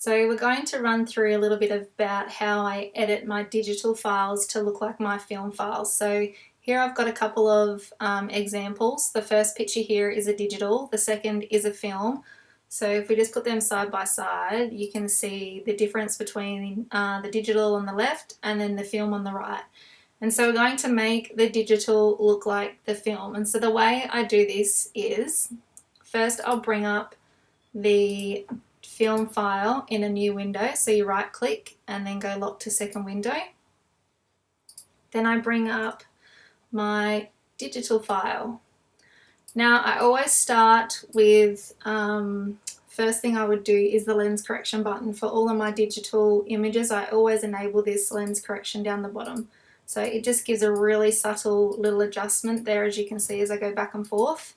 So we're going to run through a little bit about how I edit my digital files to look like my film files. So here I've got a couple of examples. The first picture here is a digital, the second is a film. So if we just put them side by side, you can see the difference between the digital on the left and then the film on the right. And so we're going to make the digital look like the film. And so the way I do this is, first I'll bring up the film file in a new window. So you right click and then go lock to second window. Then I bring up my digital file. Now I always start with, first thing I would do is the lens correction button. For all of my digital images, I always enable this lens correction down the bottom. So it just gives a really subtle little adjustment there, as you can see as I go back and forth.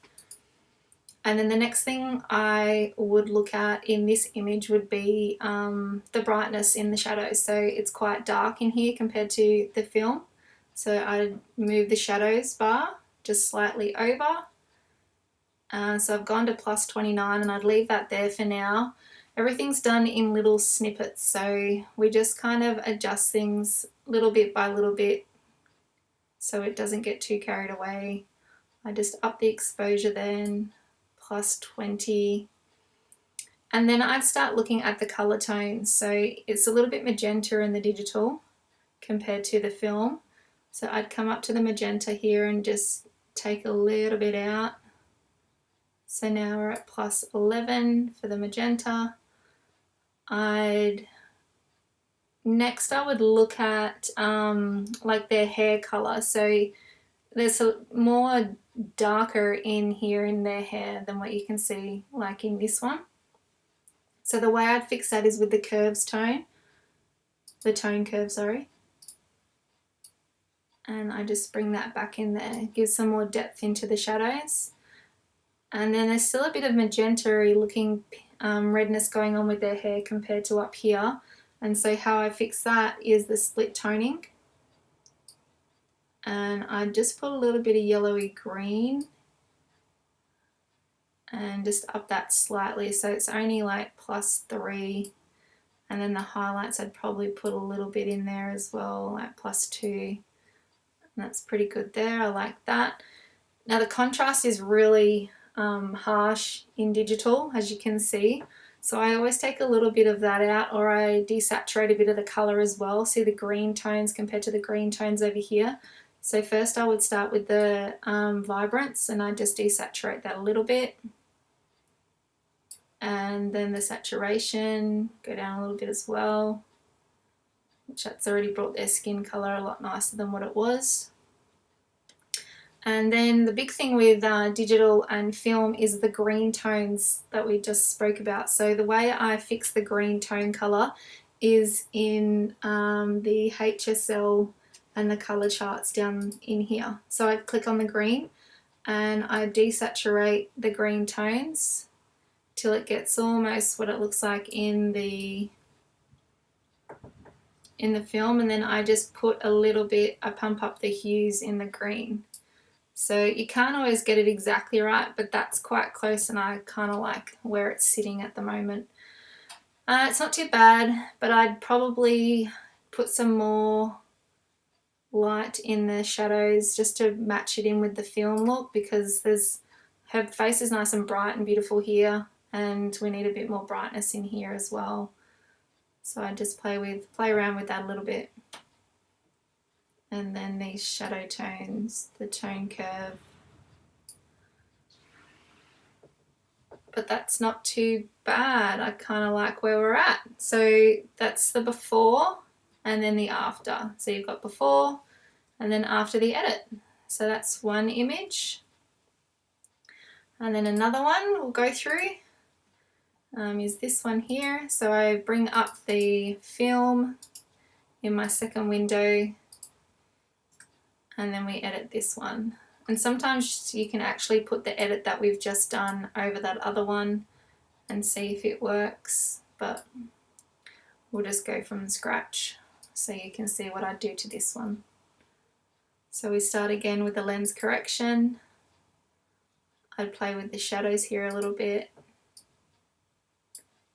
And then the next thing I would look at in this image would be the brightness in the shadows. So it's quite dark in here compared to the film. So I'd move the shadows bar just slightly over. So I've gone to plus 29 and I'd leave that there for now. Everything's done in little snippets, so we just kind of adjust things little bit by little bit so it doesn't get too carried away. I just up the exposure then, plus 20. And then I'd start looking at the color tones. So it's a little bit magenta in the digital compared to the film. So I'd come up to the magenta here and just take a little bit out. So now we're at plus 11 for the magenta. Next I would look at like their hair color. So there's a more darker in here in their hair than what you can see like in this one. So the way I'd fix that is with the tone curve, sorry. And I just bring that back in there, give some more depth into the shadows. And then there's still a bit of magenta-y looking redness going on with their hair compared to up here. And so how I fix that is the split toning. And I just put a little bit of yellowy green and just up that slightly, so it's only like plus 3. And then the highlights I'd probably put a little bit in there as well, like plus 2. And that's pretty good there, I like that. Now the contrast is really harsh in digital, as you can see. So I always take a little bit of that out, or I desaturate a bit of the color as well. See the green tones compared to the green tones over here. So first I would start with the vibrance and I just desaturate that a little bit. And then the saturation, go down a little bit as well, which that's already brought their skin color a lot nicer than what it was. And then the big thing with digital and film is the green tones that we just spoke about. So the way I fix the green tone color is in the HSL and the color charts down in here. So I click on the green and I desaturate the green tones till it gets almost what it looks like in the film, and then I just put a little bit, I pump up the hues in the green. So you can't always get it exactly right, but that's quite close and I kind of like where it's sitting at the moment. It's not too bad, but I'd probably put some more light in the shadows just to match it in with the film look, because her face is nice and bright and beautiful here, and we need a bit more brightness in here as well. So I just play around with that a little bit. And then these shadow tones, the tone curve. But that's not too bad. I kind of like where we're at. So that's the before and then the after. So you've got before and then after the edit. So that's one image. And then another one we'll go through is this one here. So I bring up the film in my second window and then we edit this one. And sometimes you can actually put the edit that we've just done over that other one and see if it works, but we'll just go from scratch so you can see what I do to this one. So we start again with the lens correction. I'd play with the shadows here a little bit.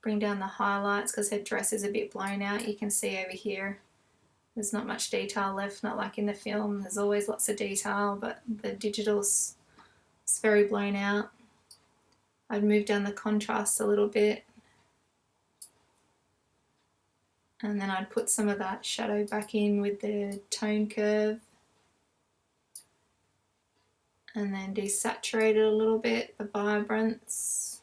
bring down the highlights because her dress is a bit blown out. You can see over here there's not much detail left, not like in the film. There's always lots of detail, but the digital's it's very blown out. I'd move down the contrast a little bit, and then I'd put some of that shadow back in with the tone curve, and then desaturate it a little bit, the vibrance.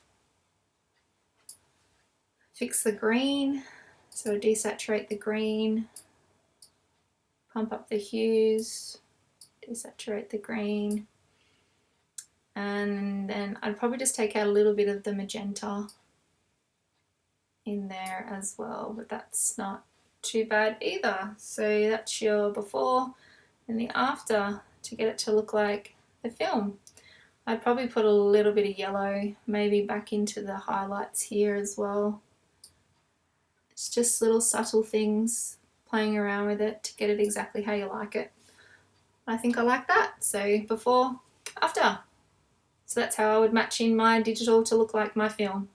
Fix the green, so desaturate the green, pump up the hues, desaturate the green, and then I'd probably just take out a little bit of the magenta in there as well, but that's not too bad either. So that's your before and the after to get it to look like the film. I'd probably put a little bit of yellow maybe back into the highlights here as well. It's just little subtle things, playing around with it to get it exactly how you like it. I think I like that. So before, after. So that's how I would match in my digital to look like my film.